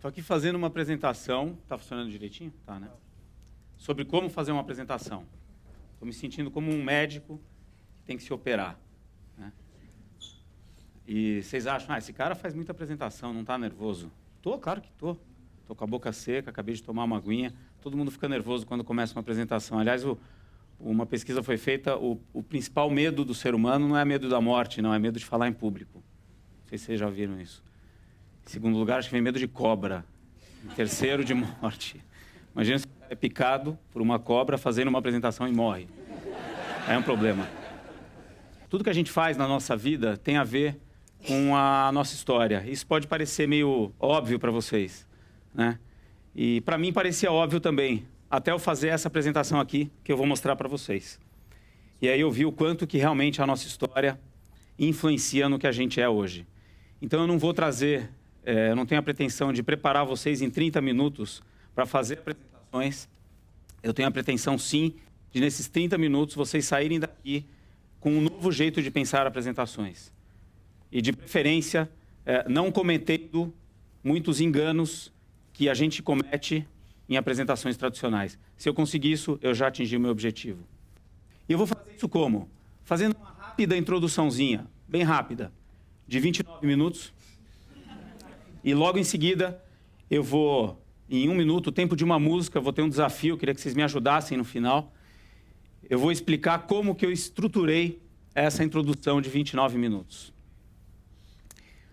Estou aqui fazendo uma apresentação. Está funcionando direitinho? Tá, né? Sobre como fazer uma apresentação. Estou me sentindo como um médico que tem que se operar, né? E vocês acham, esse cara faz muita apresentação, não está nervoso? Tô, claro que tô. Tô com a boca seca, acabei de tomar uma aguinha. Todo mundo fica nervoso quando começa uma apresentação. Aliás, uma pesquisa foi feita, o principal medo do ser humano não é medo da morte, não, é medo de falar em público. Não sei se vocês já viram isso. Em segundo lugar, acho que vem medo de cobra. Em terceiro, de morte. Imagina se é picado por uma cobra fazendo uma apresentação e morre. É um problema. Tudo que a gente faz na nossa vida tem a ver com a nossa história. Isso pode parecer meio óbvio para vocês, né? E para mim parecia óbvio também, até eu fazer essa apresentação aqui, que eu vou mostrar para vocês. E aí eu vi o quanto que realmente a nossa história influencia no que a gente é hoje. Então eu não vou trazer, eu não tenho a pretensão de preparar vocês em 30 minutos para fazer apresentações. Eu tenho a pretensão, sim, de nesses 30 minutos vocês saírem daqui com um novo jeito de pensar apresentações. E, de preferência, não cometendo muitos enganos que a gente comete em apresentações tradicionais. Se eu conseguir isso, eu já atingi o meu objetivo. E eu vou fazer isso como? Fazendo uma rápida introduçãozinha, bem rápida, de 29 minutos. E logo em seguida, eu vou, em 1 minuto, tempo de uma música, vou ter um desafio, queria que vocês me ajudassem no final. Eu vou explicar como que eu estruturei essa introdução de 29 minutos.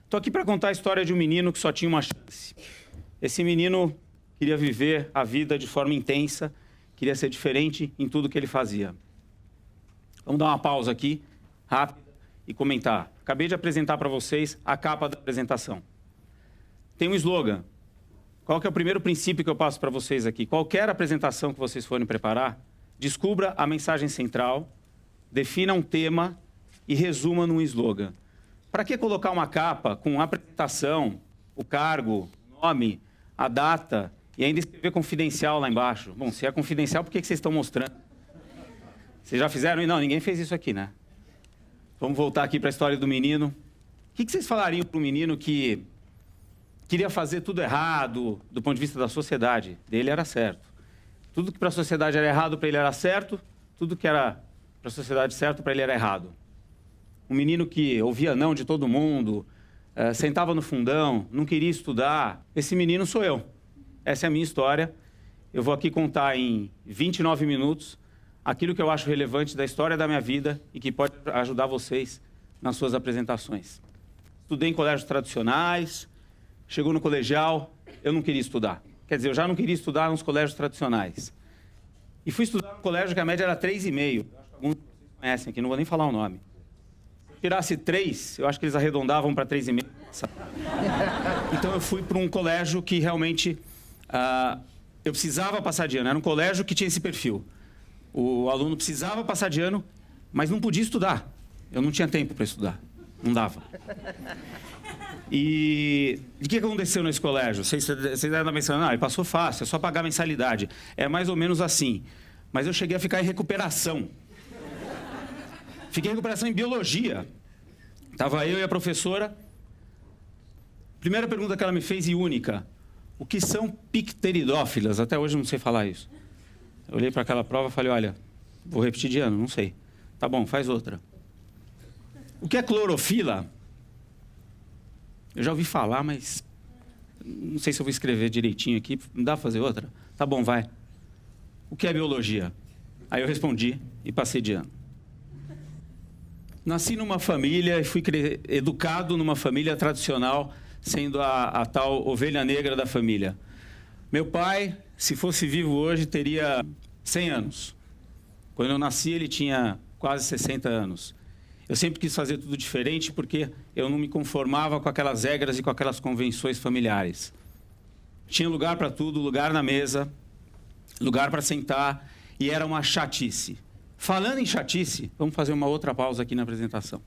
Estou aqui para contar a história de um menino que só tinha uma chance. Esse menino queria viver a vida de forma intensa, queria ser diferente em tudo que ele fazia. Vamos dar uma pausa aqui, rápida, e comentar. Acabei de apresentar para vocês a capa da apresentação. Tem um slogan. Qual que é o primeiro princípio que eu passo para vocês aqui? Qualquer apresentação que vocês forem preparar, descubra a mensagem central, defina um tema e resuma num slogan. Para que colocar uma capa com a apresentação, o cargo, o nome, a data e ainda escrever confidencial lá embaixo? Bom, se é confidencial, por que vocês estão mostrando? Vocês já fizeram? Não, ninguém fez isso aqui, né? Vamos voltar aqui para a história do menino. O que vocês falariam para um menino que queria fazer tudo errado do ponto de vista da sociedade? Dele era certo. Tudo que para a sociedade era errado, para ele era certo. Tudo que era para a sociedade certo, para ele era errado. Um menino que ouvia não de todo mundo, sentava no fundão, não queria estudar. Esse menino sou eu. Essa é a minha história. Eu vou aqui contar em 29 minutos aquilo que eu acho relevante da história da minha vida e que pode ajudar vocês nas suas apresentações. Estudei em colégios tradicionais, chegou no colegial, eu não queria estudar. Quer dizer, eu já não queria estudar nos colégios tradicionais. E fui estudar no colégio que a média era 3,5. Acho que alguns de vocês conhecem aqui, não vou nem falar o nome. Se tirasse 3, eu acho que eles arredondavam para 3,5. Então eu fui para um colégio que realmente eu precisava passar de ano. Era um colégio que tinha esse perfil. O aluno precisava passar de ano, mas não podia estudar. Eu não tinha tempo para estudar. Não dava. E o que aconteceu nesse colégio? Vocês devem estar pensando, ele passou fácil, é só pagar a mensalidade. É mais ou menos assim. Mas eu cheguei a ficar em recuperação. Fiquei em recuperação em biologia. Estava eu e a professora. Primeira pergunta que ela me fez e única. O que são picteridófilas? Até hoje eu não sei falar isso. Eu olhei para aquela prova e falei, olha, vou repetir de ano, não sei. Tá bom, faz outra. O que é clorofila? Eu já ouvi falar, mas não sei se eu vou escrever direitinho aqui. Não dá para fazer outra? Tá bom, vai. O que é biologia? Aí eu respondi e passei de ano. Nasci numa família e fui educado numa família tradicional, sendo a tal ovelha negra da família. Meu pai, se fosse vivo hoje, teria 100 anos. Quando eu nasci, ele tinha quase 60 anos. Eu sempre quis fazer tudo diferente porque eu não me conformava com aquelas regras e com aquelas convenções familiares. Tinha lugar para tudo, lugar na mesa, lugar para sentar, e era uma chatice. Falando em chatice, vamos fazer uma outra pausa aqui na apresentação.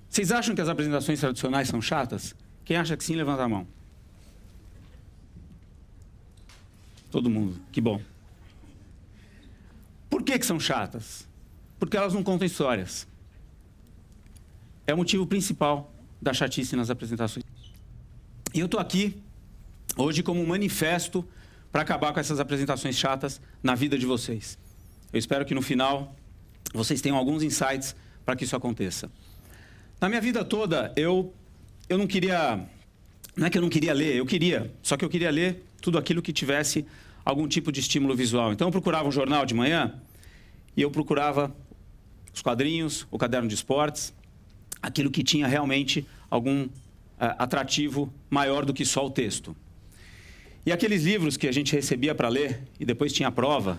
Vocês acham que as apresentações tradicionais são chatas? Quem acha que sim, levanta a mão. Todo mundo, que bom. Por que são chatas? Porque elas não contam histórias. É o motivo principal da chatice nas apresentações. E eu estou aqui hoje como um manifesto para acabar com essas apresentações chatas na vida de vocês. Eu espero que no final vocês tenham alguns insights para que isso aconteça. Na minha vida toda, eu não queria... Não é que eu não queria ler, eu queria. Só que eu queria ler tudo aquilo que tivesse algum tipo de estímulo visual. Então eu procurava um jornal de manhã e eu procurava os quadrinhos, o caderno de esportes, aquilo que tinha realmente algum atrativo maior do que só o texto. E aqueles livros que a gente recebia para ler e depois tinha prova...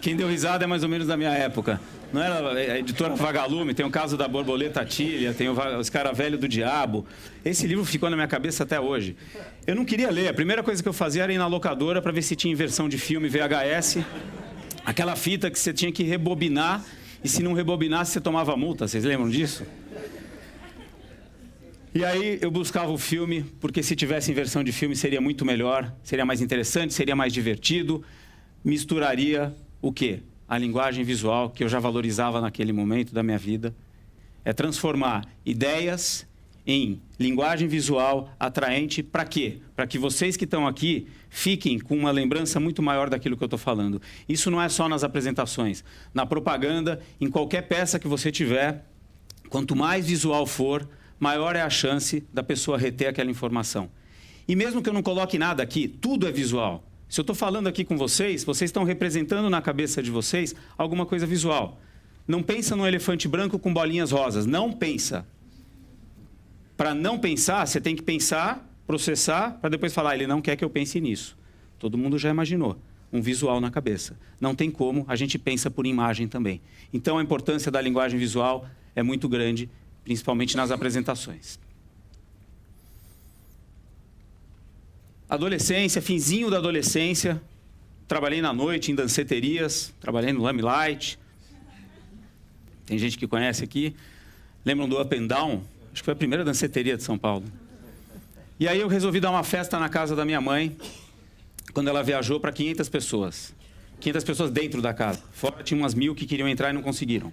Quem deu risada é mais ou menos da minha época. Não era a editora Vagalume, tem o caso da Borboleta Tília, tem os Caravelho do Diabo. Esse livro ficou na minha cabeça até hoje. Eu não queria ler. A primeira coisa que eu fazia era ir na locadora para ver se tinha versão de filme VHS. Aquela fita que você tinha que rebobinar e se não rebobinasse você tomava multa. Vocês lembram disso? E aí eu buscava o filme, porque se tivesse em versão de filme seria muito melhor, seria mais interessante, seria mais divertido, misturaria o quê? A linguagem visual que eu já valorizava naquele momento da minha vida. É transformar ideias em linguagem visual atraente para quê? Para que vocês que estão aqui fiquem com uma lembrança muito maior daquilo que eu estou falando. Isso não é só nas apresentações. Na propaganda, em qualquer peça que você tiver, quanto mais visual for, maior é a chance da pessoa reter aquela informação. E mesmo que eu não coloque nada aqui, tudo é visual. Se eu estou falando aqui com vocês estão representando na cabeça de vocês alguma coisa visual. Não pensa num elefante branco com bolinhas rosas. Não pensa. Para não pensar, você tem que pensar, processar, para depois falar, ele não quer que eu pense nisso. Todo mundo já imaginou. Um visual na cabeça. Não tem como, a gente pensa por imagem também. Então, a importância da linguagem visual é muito grande, principalmente nas apresentações. Adolescência, finzinho da adolescência, trabalhei na noite em danceterias, trabalhei no Lamelight. Tem gente que conhece aqui. Lembram do Up and Down? Acho que foi a primeira danceteria de São Paulo. E aí eu resolvi dar uma festa na casa da minha mãe, quando ela viajou para 500 pessoas. 500 pessoas dentro da casa. Fora tinha umas 1000 que queriam entrar e não conseguiram.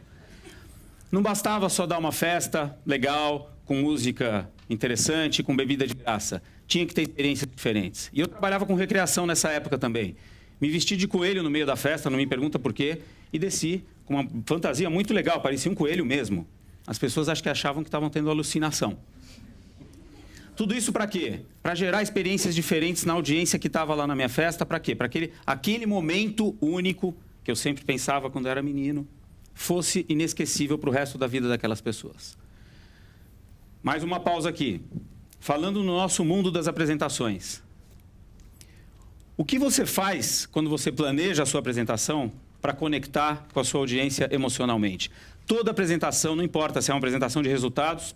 Não bastava só dar uma festa legal, com música interessante, com bebida de graça. Tinha que ter experiências diferentes. E eu trabalhava com recreação nessa época também. Me vesti de coelho no meio da festa, não me pergunta por quê, e desci com uma fantasia muito legal, parecia um coelho mesmo. As pessoas acho que achavam que estavam tendo alucinação. Tudo isso para quê? Para gerar experiências diferentes na audiência que estava lá na minha festa. Para quê? Para aquele momento único, que eu sempre pensava quando era menino, fosse inesquecível para o resto da vida daquelas pessoas. Mais uma pausa aqui. Falando no nosso mundo das apresentações. O que você faz quando você planeja a sua apresentação para conectar com a sua audiência emocionalmente? Toda apresentação, não importa se é uma apresentação de resultados,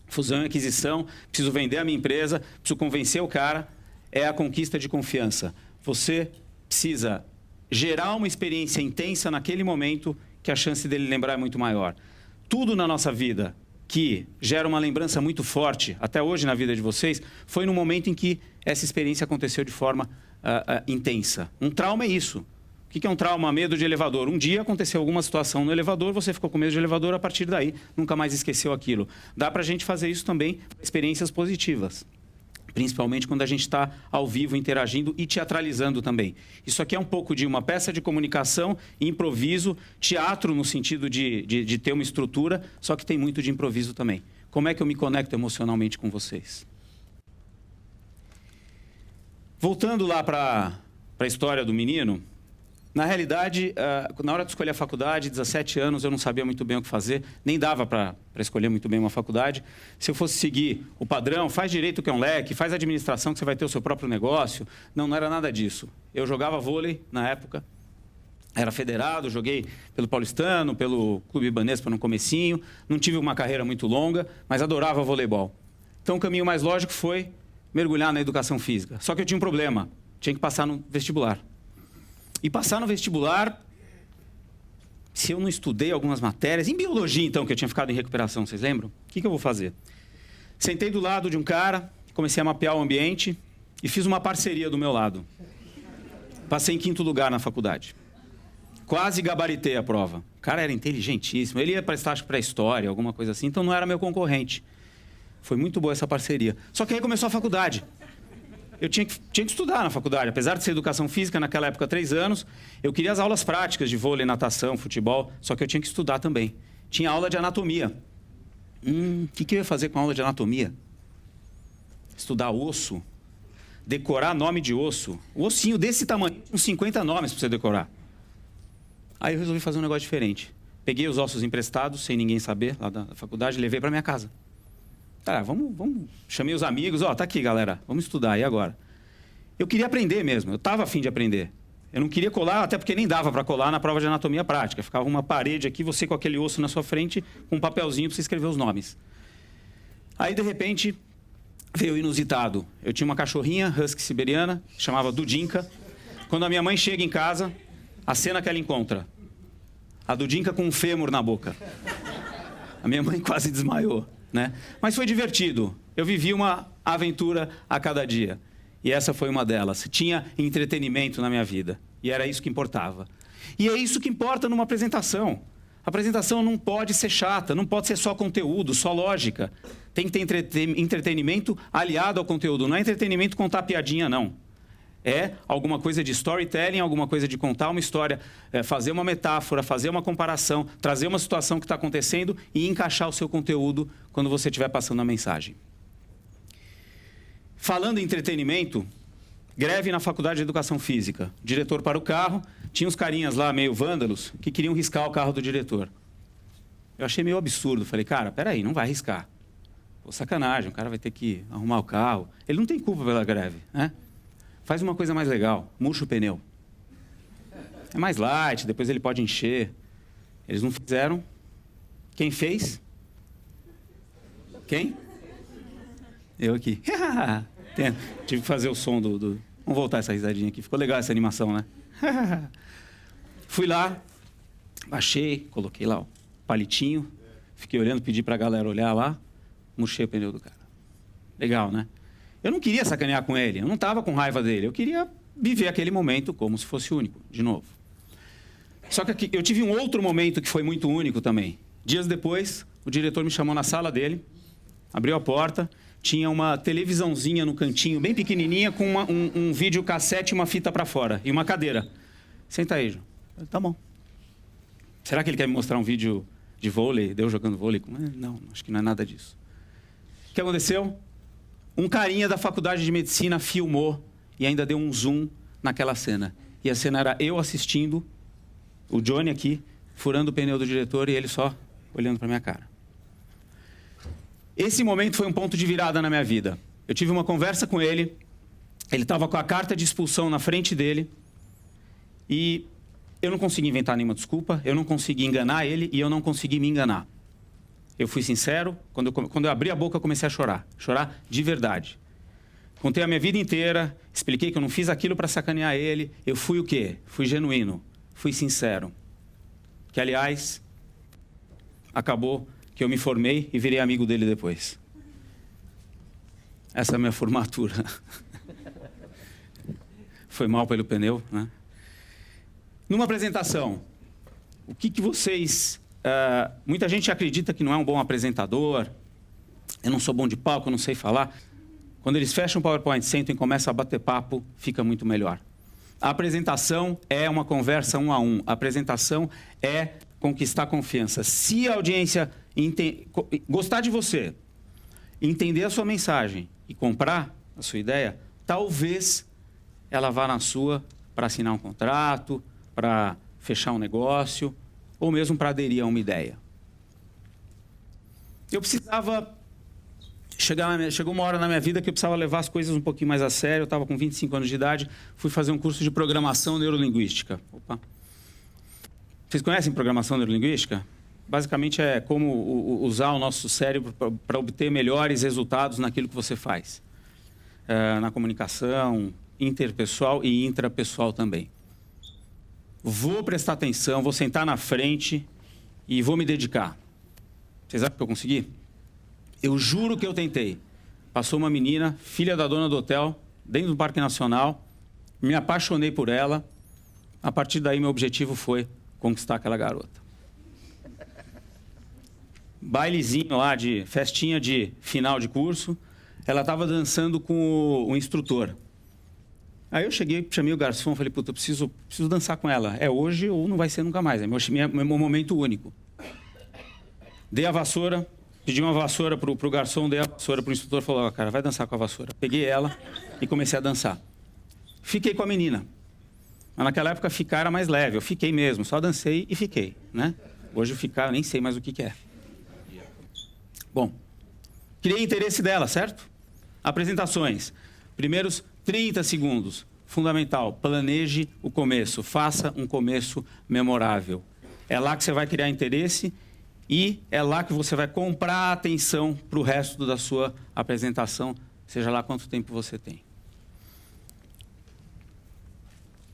fusão e aquisição, preciso vender a minha empresa, preciso convencer o cara, é a conquista de confiança. Você precisa gerar uma experiência intensa naquele momento que a chance dele lembrar é muito maior. Tudo na nossa vida que gera uma lembrança muito forte, até hoje na vida de vocês, foi no momento em que essa experiência aconteceu de forma intensa. Um trauma é isso. O que é um trauma? Medo de elevador. Um dia aconteceu alguma situação no elevador, você ficou com medo de elevador, a partir daí nunca mais esqueceu aquilo. Dá para a gente fazer isso também para experiências positivas. Principalmente quando a gente está ao vivo, interagindo e teatralizando também. Isso aqui é um pouco de uma peça de comunicação, improviso, teatro no sentido de ter uma estrutura, só que tem muito de improviso também. Como é que eu me conecto emocionalmente com vocês? Voltando lá para a história do menino, na realidade, na hora de escolher a faculdade, 17 anos, eu não sabia muito bem o que fazer, nem dava para escolher muito bem uma faculdade. Se eu fosse seguir o padrão, faz direito que é um leque, faz administração que você vai ter o seu próprio negócio. Não era nada disso. Eu jogava vôlei na época, era federado, joguei pelo Paulistano, pelo Clube Ibanespa no comecinho, não tive uma carreira muito longa, mas adorava voleibol. Então o caminho mais lógico foi mergulhar na educação física. Só que eu tinha um problema, tinha que passar no vestibular. E passar no vestibular, se eu não estudei algumas matérias, em biologia então, que eu tinha ficado em recuperação, vocês lembram? O que eu vou fazer? Sentei do lado de um cara, comecei a mapear o ambiente e fiz uma parceria do meu lado. Passei em 5º lugar na faculdade. Quase gabaritei a prova. O cara era inteligentíssimo, ele ia prestar, acho que para história, alguma coisa assim, então não era meu concorrente. Foi muito boa essa parceria. Só que aí começou a faculdade. eu tinha que estudar na faculdade. Apesar de ser educação física, naquela época, 3 anos, eu queria as aulas práticas de vôlei, natação, futebol, só que eu tinha que estudar também. Tinha aula de anatomia. O que eu ia fazer com a aula de anatomia? Estudar osso, decorar nome de osso. O ossinho desse tamanho, com 50 nomes para você decorar. Aí eu resolvi fazer um negócio diferente. Peguei os ossos emprestados, sem ninguém saber, lá da faculdade, e levei para minha casa. Tá, vamos. Chamei os amigos, tá aqui, galera, vamos estudar, e agora? Eu queria aprender mesmo, eu estava a fim de aprender. Eu não queria colar, até porque nem dava para colar na prova de anatomia prática. Ficava uma parede aqui, você com aquele osso na sua frente, com um papelzinho para você escrever os nomes. Aí, de repente, veio o inusitado. Eu tinha uma cachorrinha, husky siberiana, que chamava Dudinka. Quando a minha mãe chega em casa, a cena que ela encontra: a Dudinka com um fêmur na boca. A minha mãe quase desmaiou, né? Mas foi divertido. Eu vivi uma aventura a cada dia. E essa foi uma delas. Tinha entretenimento na minha vida. E era isso que importava. E é isso que importa numa apresentação. A apresentação não pode ser chata, não pode ser só conteúdo, só lógica. Tem que ter entretenimento aliado ao conteúdo. Não é entretenimento contar piadinha, não. É alguma coisa de storytelling, alguma coisa de contar uma história, fazer uma metáfora, fazer uma comparação, trazer uma situação que está acontecendo e encaixar o seu conteúdo quando você estiver passando a mensagem. Falando em entretenimento, greve na Faculdade de Educação Física. Diretor para o carro, tinha uns carinhas lá meio vândalos que queriam riscar o carro do diretor. Eu achei meio absurdo, falei, cara, peraí, não vai riscar. Pô, sacanagem, o cara vai ter que arrumar o carro. Ele não tem culpa pela greve, né? Faz uma coisa mais legal, murcha o pneu. É mais light, depois ele pode encher. Eles não fizeram. Quem fez? Quem? Eu aqui. Tive que fazer o som do... Vamos voltar essa risadinha aqui. Ficou legal essa animação, né? Fui lá, baixei, coloquei lá o palitinho, fiquei olhando, pedi para a galera olhar lá, murchei o pneu do cara. Legal, né? Eu não queria sacanear com ele, eu não estava com raiva dele, eu queria viver aquele momento como se fosse único, de novo. Só que eu tive um outro momento que foi muito único também. Dias depois, o diretor me chamou na sala dele, abriu a porta, tinha uma televisãozinha no cantinho, bem pequenininha, com um videocassete e uma fita para fora, e uma cadeira. Senta aí, João. Tá bom. Será que ele quer me mostrar um vídeo de vôlei, de eu jogando vôlei? Não, acho que não é nada disso. O que aconteceu? Um carinha da faculdade de medicina filmou e ainda deu um zoom naquela cena. E a cena era eu assistindo, o Johnny aqui, furando o pneu do diretor e ele só olhando para minha cara. Esse momento foi um ponto de virada na minha vida. Eu tive uma conversa com ele, ele estava com a carta de expulsão na frente dele e eu não consegui inventar nenhuma desculpa, eu não consegui enganar ele e eu não consegui me enganar. Eu fui sincero, quando eu abri a boca eu comecei a chorar de verdade. Contei a minha vida inteira, expliquei que eu não fiz aquilo para sacanear ele, eu fui o quê? Fui genuíno, fui sincero. Que, aliás, acabou que eu me formei e virei amigo dele depois. Essa é a minha formatura. Foi mal pelo pneu, né? Numa apresentação, o que vocês... muita gente acredita que não é um bom apresentador, eu não sou bom de palco, eu não sei falar. Quando eles fecham o PowerPoint, sentam e começam a bater papo, fica muito melhor. A apresentação é uma conversa 1 a 1. A apresentação é conquistar confiança. Se a audiência gostar de você, entender a sua mensagem e comprar a sua ideia, talvez ela vá na sua para assinar um contrato, para fechar um negócio, ou mesmo para aderir a uma ideia. Eu precisava... Chegou uma hora na minha vida que eu precisava levar as coisas um pouquinho mais a sério. Eu estava com 25 anos de idade, fui fazer um curso de programação neurolinguística. Opa. Vocês conhecem programação neurolinguística? Basicamente é como usar o nosso cérebro para obter melhores resultados naquilo que você faz. Na comunicação interpessoal e intrapessoal também. Vou prestar atenção, vou sentar na frente e vou me dedicar. Vocês acham que eu consegui? Eu juro que eu tentei. Passou uma menina, filha da dona do hotel, dentro do Parque Nacional. Me apaixonei por ela. A partir daí, meu objetivo foi conquistar aquela garota. Bailezinho lá, festinha de final de curso. Ela estava dançando com o instrutor. Aí eu cheguei, chamei o garçom, falei, puta, eu preciso dançar com ela. É hoje ou não vai ser nunca mais. É meu momento único. Dei a vassoura, pedi uma vassoura pro garçom, dei a vassoura pro instrutor, falou, ó, cara, vai dançar com a vassoura. Peguei ela e comecei a dançar. Fiquei com a menina. Mas naquela época ficar era mais leve, eu fiquei mesmo, só dancei e fiquei, né? Hoje ficar, eu nem sei mais o que é. Bom, criei interesse dela, certo? Apresentações. Primeiros 30 segundos. Fundamental, planeje o começo, faça um começo memorável. É lá que você vai criar interesse e é lá que você vai comprar atenção para o resto da sua apresentação, seja lá quanto tempo você tem.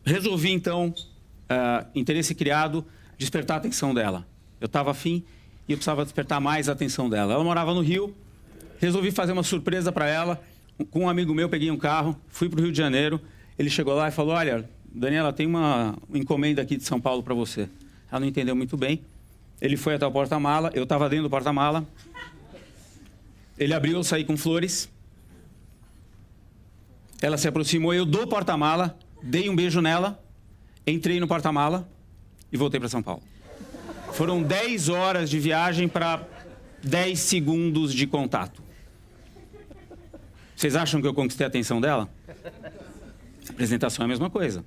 Resolvi, então, interesse criado, despertar a atenção dela. Eu estava afim e eu precisava despertar mais a atenção dela. Ela morava no Rio, resolvi fazer uma surpresa para ela. Com um amigo meu, peguei um carro, fui para o Rio de Janeiro. Ele chegou lá e falou, olha, Daniela, tem uma encomenda aqui de São Paulo para você. Ela não entendeu muito bem. Ele foi até o porta-mala, eu estava dentro do porta-mala. Ele abriu, eu saí com flores. Ela se aproximou, eu do porta-mala, dei um beijo nela, entrei no porta-mala e voltei para São Paulo. Foram 10 horas de viagem para 10 segundos de contato. Vocês acham que eu conquistei a atenção dela? Apresentação é a mesma coisa.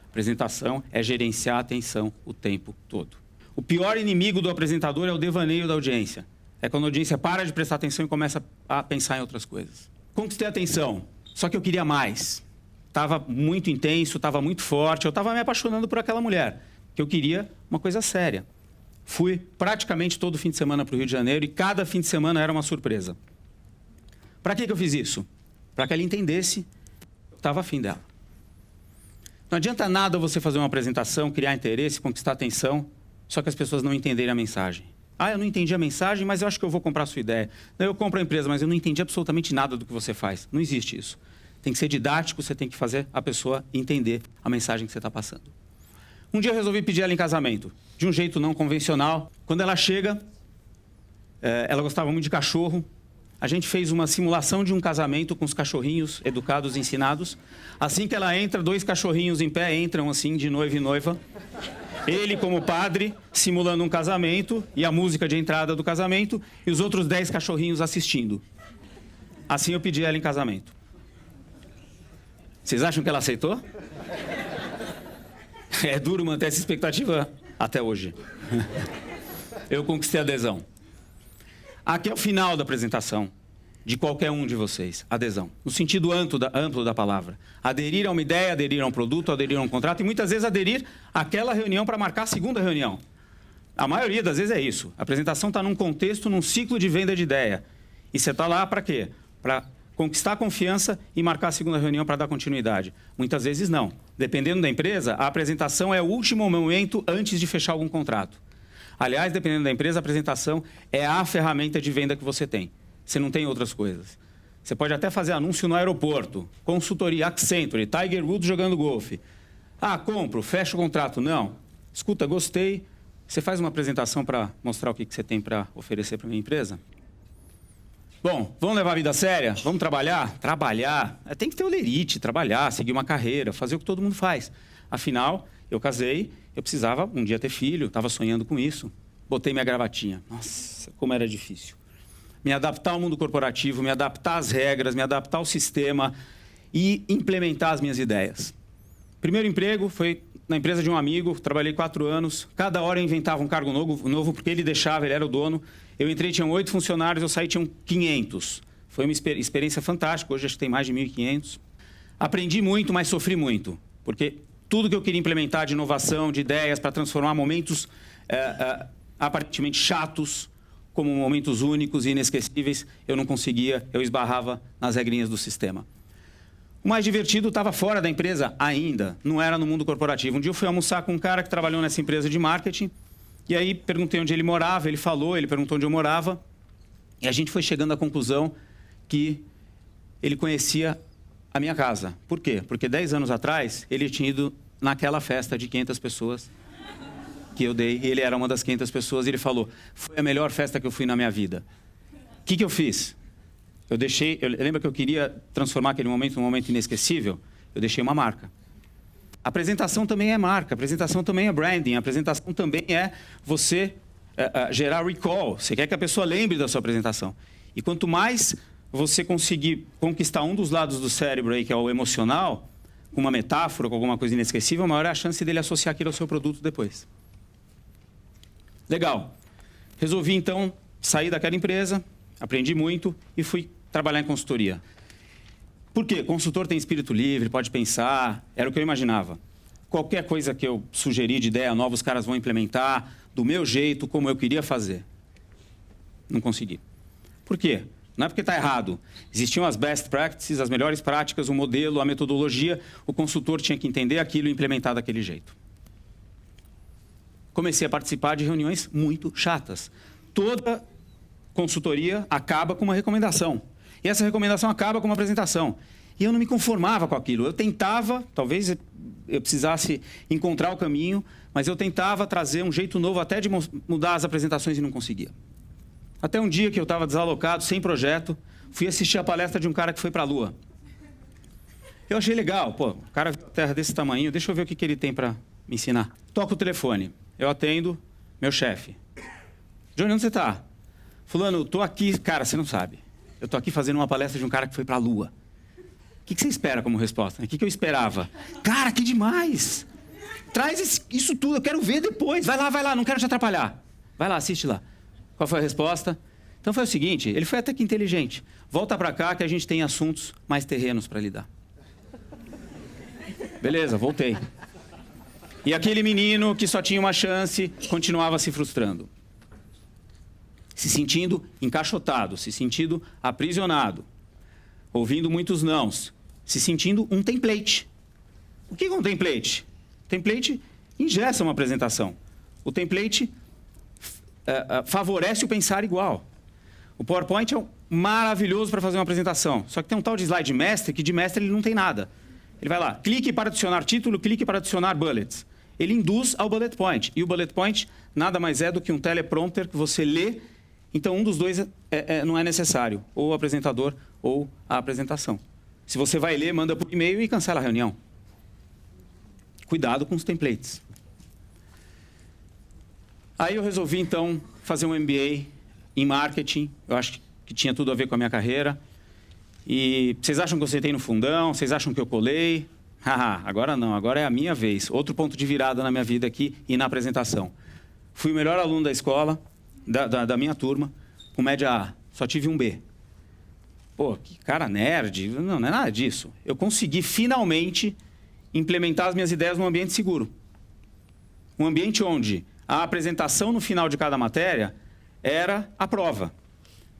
Apresentação é gerenciar a atenção o tempo todo. O pior inimigo do apresentador é o devaneio da audiência. É quando a audiência para de prestar atenção e começa a pensar em outras coisas. Conquistei a atenção, só que eu queria mais. Estava muito intenso, estava muito forte, eu estava me apaixonando por aquela mulher, que eu queria uma coisa séria. Fui praticamente todo fim de semana para o Rio de Janeiro e cada fim de semana era uma surpresa. Para que eu fiz isso? Para que ela entendesse que eu estava afim dela. Não adianta nada você fazer uma apresentação, criar interesse, conquistar atenção, só que as pessoas não entenderem a mensagem. Ah, eu não entendi a mensagem, mas eu acho que eu vou comprar a sua ideia. Não, eu compro a empresa, mas eu não entendi absolutamente nada do que você faz. Não existe isso. Tem que ser didático, você tem que fazer a pessoa entender a mensagem que você está passando. Um dia eu resolvi pedir ela em casamento, de um jeito não convencional. Quando ela chega, ela gostava muito de cachorro. A gente fez uma simulação de um casamento com os cachorrinhos educados, ensinados. Assim que ela entra, 2 cachorrinhos em pé entram assim, de noivo e noiva. Ele como padre, simulando um casamento, e a música de entrada do casamento, e os outros 10 cachorrinhos assistindo. Assim eu pedi ela em casamento. Vocês acham que ela aceitou? É duro manter essa expectativa até hoje. Eu conquistei a adesão. Aqui é o final da apresentação de qualquer um de vocês. Adesão. No sentido amplo da palavra. Aderir a uma ideia, aderir a um produto, aderir a um contrato e muitas vezes aderir àquela reunião para marcar a segunda reunião. A maioria das vezes é isso. A apresentação está num contexto, num ciclo de venda de ideia. E você está lá para quê? Para conquistar a confiança e marcar a segunda reunião para dar continuidade. Muitas vezes não. Dependendo da empresa, a apresentação é o último momento antes de fechar algum contrato. Aliás, dependendo da empresa, a apresentação é a ferramenta de venda que você tem. Você não tem outras coisas. Você pode até fazer anúncio no aeroporto, consultoria, Accenture, Tiger Woods jogando golfe. Ah, compro, fecho o contrato. Não. Escuta, gostei. Você faz uma apresentação para mostrar o que você tem para oferecer para a minha empresa? Bom, vamos levar a vida a séria? Vamos trabalhar? Trabalhar. Tem que ter olerite, trabalhar, seguir uma carreira, fazer o que todo mundo faz. Afinal, eu casei, eu precisava um dia ter filho, estava sonhando com isso. Botei minha gravatinha. Nossa, como era difícil. Me adaptar ao mundo corporativo, me adaptar às regras, me adaptar ao sistema e implementar as minhas ideias. Primeiro emprego foi na empresa de um amigo, trabalhei 4 anos. Cada hora eu inventava um cargo novo porque ele deixava, ele era o dono. Eu entrei, tinham 8 funcionários, eu saí, tinham 500. Foi uma experiência fantástica, hoje acho que tem mais de 1.500. Aprendi muito, mas sofri muito, porque tudo que eu queria implementar de inovação, de ideias, para transformar momentos aparentemente chatos, como momentos únicos e inesquecíveis, eu não conseguia, eu esbarrava nas regrinhas do sistema. O mais divertido estava fora da empresa ainda, não era no mundo corporativo. Um dia eu fui almoçar com um cara que trabalhou nessa empresa de marketing, e aí perguntei onde ele morava, ele falou, ele perguntou onde eu morava, e a gente foi chegando à conclusão que ele conhecia a minha casa. Por quê? Porque 10 anos atrás, ele tinha ido naquela festa de 500 pessoas que eu dei, e ele era uma das 500 pessoas, e ele falou, foi a melhor festa que eu fui na minha vida. O que eu fiz? Eu lembro que eu queria transformar aquele momento num momento inesquecível. Eu deixei uma marca. A apresentação também é marca, a apresentação também é branding, a apresentação também é você gerar recall. Você quer que a pessoa lembre da sua apresentação. E quanto mais você conseguir conquistar um dos lados do cérebro aí, que é o emocional, com uma metáfora, com alguma coisa inesquecível, maior é a chance dele associar aquilo ao seu produto depois. Legal. Resolvi, então, sair daquela empresa, aprendi muito e fui trabalhar em consultoria. Por quê? Consultor tem espírito livre, pode pensar, era o que eu imaginava. Qualquer coisa que eu sugeri de ideia nova, os caras vão implementar do meu jeito, como eu queria fazer. Não consegui. Por quê? Não é porque está errado. Existiam as best practices, as melhores práticas, o modelo, a metodologia. O consultor tinha que entender aquilo e implementar daquele jeito. Comecei a participar de reuniões muito chatas. Toda consultoria acaba com uma recomendação. E essa recomendação acaba com uma apresentação. E eu não me conformava com aquilo. Eu tentava, talvez eu precisasse encontrar o caminho, mas eu tentava trazer um jeito novo até de mudar as apresentações e não conseguia. Até um dia que eu estava desalocado, sem projeto, fui assistir a palestra de um cara que foi para a Lua. Eu achei legal. Pô, o cara viu a Terra desse tamanho, deixa eu ver o que ele tem para me ensinar. Toca o telefone. Eu atendo, meu chefe. Johnny, onde você está? Fulano, eu tô aqui. Cara, você não sabe. Eu tô aqui fazendo uma palestra de um cara que foi para a Lua. O que você espera como resposta? O que eu esperava? Cara, que demais! Traz isso tudo, eu quero ver depois. Vai lá, não quero te atrapalhar. Vai lá, assiste lá. Qual foi a resposta? Então foi o seguinte, ele foi até que inteligente. Volta para cá que a gente tem assuntos mais terrenos para lidar. Beleza, voltei. E aquele menino que só tinha uma chance, continuava se frustrando. Se sentindo encaixotado, se sentindo aprisionado, ouvindo muitos nãos, se sentindo um template. O que é um template? Template engessa uma apresentação. O template favorece o pensar igual. O PowerPoint é maravilhoso para fazer uma apresentação, só que tem um tal de slide mestre que de mestre ele não tem nada. Ele vai lá, clique para adicionar título, clique para adicionar bullets. Ele induz ao bullet point. E o bullet point nada mais é do que um teleprompter que você lê. Então, um dos dois não é necessário. Ou o apresentador ou a apresentação. Se você vai ler, manda por e-mail e cancela a reunião. Cuidado com os templates. Aí eu resolvi, então, fazer um MBA em marketing. Eu acho que tinha tudo a ver com a minha carreira. E vocês acham que eu sentei no fundão? Vocês acham que eu colei? Haha, agora não, agora é a minha vez. Outro ponto de virada na minha vida aqui e na apresentação. Fui o melhor aluno da escola, da minha turma, com média A. Só tive um B. Pô, que cara nerd. Não é nada disso. Eu consegui, finalmente, implementar as minhas ideias num ambiente seguro. Um ambiente onde a apresentação no final de cada matéria era a prova.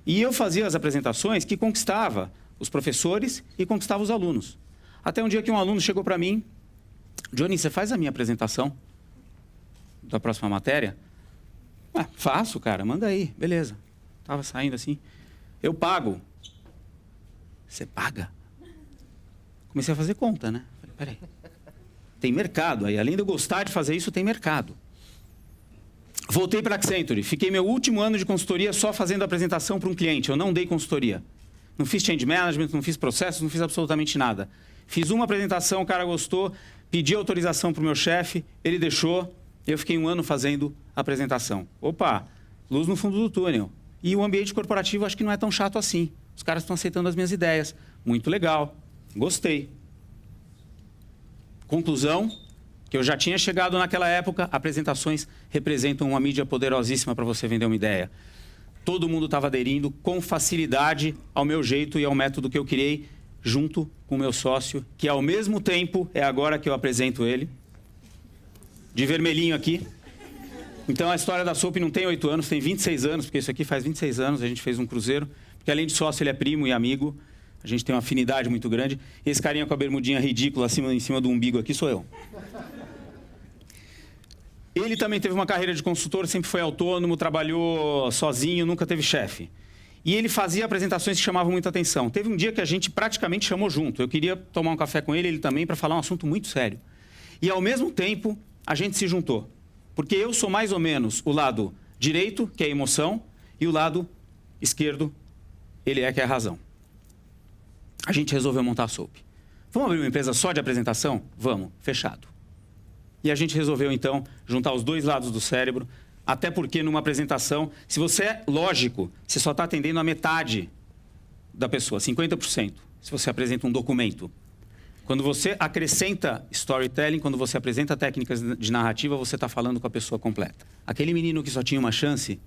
E eu fazia as apresentações que conquistava os professores e conquistava os alunos. Até um dia que um aluno chegou para mim, Johnny, você faz a minha apresentação da próxima matéria? Faço, cara, manda aí, beleza. Tava saindo assim. Eu pago. Você paga? Comecei a fazer conta, né? Falei, peraí. Tem mercado aí, além de eu gostar de fazer isso, tem mercado. Voltei para a Accenture, fiquei meu último ano de consultoria só fazendo apresentação para um cliente. Eu não dei consultoria. Não fiz change management, não fiz processos, não fiz absolutamente nada. Fiz uma apresentação, o cara gostou, pedi autorização para o meu chefe, ele deixou, eu fiquei um ano fazendo apresentação. Opa, luz no fundo do túnel. E o ambiente corporativo acho que não é tão chato assim. Os caras estão aceitando as minhas ideias. Muito legal, gostei. Conclusão, que eu já tinha chegado naquela época, apresentações representam uma mídia poderosíssima para você vender uma ideia. Todo mundo estava aderindo com facilidade ao meu jeito e ao método que eu criei, junto com o meu sócio, que ao mesmo tempo é agora que eu apresento ele, de vermelhinho aqui. Então a história da Soap não tem 8 anos, tem 26 anos, porque isso aqui faz 26 anos, a gente fez um cruzeiro, porque além de sócio ele é primo e amigo, a gente tem uma afinidade muito grande. E esse carinha com a bermudinha ridícula em cima do umbigo aqui sou eu. Ele também teve uma carreira de consultor, sempre foi autônomo, trabalhou sozinho, nunca teve chefe. E ele fazia apresentações que chamavam muita atenção. Teve um dia que a gente praticamente chamou junto. Eu queria tomar um café com ele, ele também, para falar um assunto muito sério. E, ao mesmo tempo, a gente se juntou. Porque eu sou mais ou menos o lado direito, que é a emoção, e o lado esquerdo, ele que é a razão. A gente resolveu montar a Soap. Vamos abrir uma empresa só de apresentação? Vamos, fechado. E a gente resolveu, então, juntar os dois lados do cérebro, até porque numa apresentação, se você é lógico, você só está atendendo a metade da pessoa, 50%, se você apresenta um documento. Quando você acrescenta storytelling, quando você apresenta técnicas de narrativa, você está falando com a pessoa completa. Aquele menino que só tinha uma chance,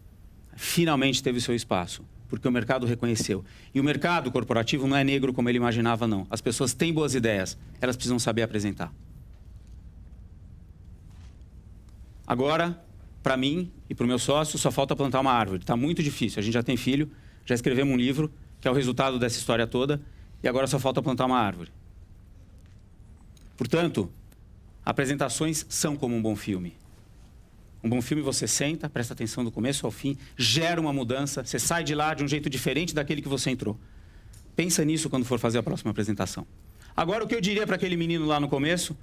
finalmente teve o seu espaço, porque o mercado reconheceu. E o mercado corporativo não é negro como ele imaginava, não. As pessoas têm boas ideias, elas precisam saber apresentar. Agora, para mim e para o meu sócio, só falta plantar uma árvore. Está muito difícil. A gente já tem filho, já escrevemos um livro, que é o resultado dessa história toda, e agora só falta plantar uma árvore. Portanto, apresentações são como um bom filme. Um bom filme você senta, presta atenção do começo ao fim, gera uma mudança, você sai de lá de um jeito diferente daquele que você entrou. Pensa nisso quando for fazer a próxima apresentação. Agora, o que eu diria para aquele menino lá no começo,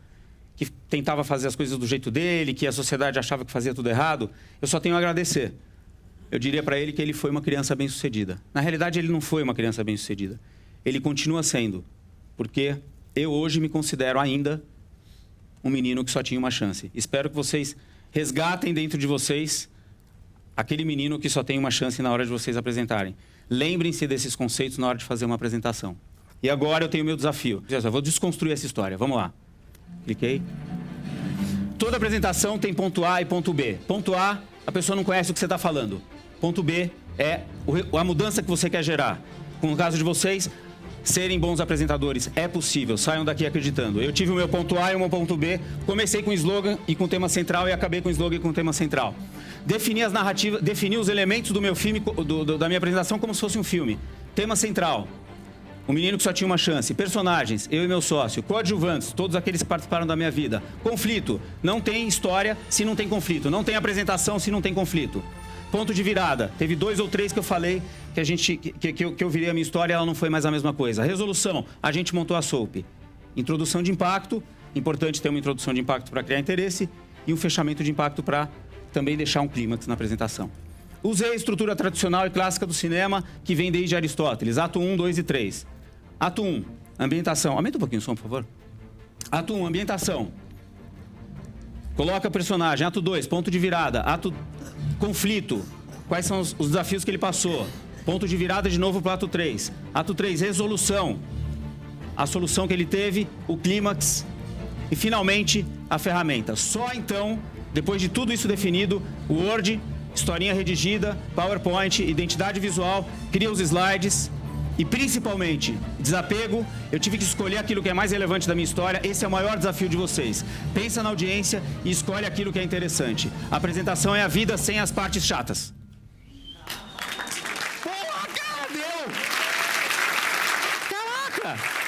que tentava fazer as coisas do jeito dele, que a sociedade achava que fazia tudo errado, eu só tenho a agradecer. Eu diria para ele que ele foi uma criança bem-sucedida. Na realidade, ele não foi uma criança bem-sucedida. Ele continua sendo, porque eu hoje me considero ainda um menino que só tinha uma chance. Espero que vocês resgatem dentro de vocês aquele menino que só tem uma chance na hora de vocês apresentarem. Lembrem-se desses conceitos na hora de fazer uma apresentação. E agora eu tenho o meu desafio. Eu vou desconstruir essa história. Vamos lá. Cliquei. Toda apresentação tem ponto A e ponto B. Ponto A, a pessoa não conhece o que você está falando. Ponto B é a mudança que você quer gerar. No caso de vocês, serem bons apresentadores. É possível, saiam daqui acreditando. Eu tive o meu ponto A e o meu ponto B. Comecei com slogan e com tema central e acabei com slogan e com tema central. Defini as narrativas, defini os elementos do meu filme, da minha apresentação como se fosse um filme. Tema central. O menino que só tinha uma chance. Personagens, eu e meu sócio. Coadjuvantes, todos aqueles que participaram da minha vida. Conflito. Não tem história se não tem conflito. Não tem apresentação se não tem conflito. Ponto de virada. Teve 2 ou 3 que eu falei que eu virei a minha história e ela não foi mais a mesma coisa. Resolução. A gente montou a soap. Introdução de impacto. Importante ter uma introdução de impacto para criar interesse. E um fechamento de impacto para também deixar um clímax na apresentação. Usei a estrutura tradicional e clássica do cinema que vem desde Aristóteles. Ato 1, 2 e 3. Ato 1, ambientação. Aumenta um pouquinho o som, por favor. Ato 1, ambientação. Coloca personagem. Ato 2, ponto de virada. Ato conflito. Quais são os desafios que ele passou? Ponto de virada de novo para o ato 3. Ato 3, resolução. A solução que ele teve, o clímax. E, finalmente, a ferramenta. Só então, depois de tudo isso definido, o Word, historinha redigida, PowerPoint, identidade visual, cria os slides. E, principalmente, desapego. Eu tive que escolher aquilo que é mais relevante da minha história. Esse é o maior desafio de vocês. Pensa na audiência e escolhe aquilo que é interessante. A apresentação é a vida sem as partes chatas. Porra, cara, deu! Caraca!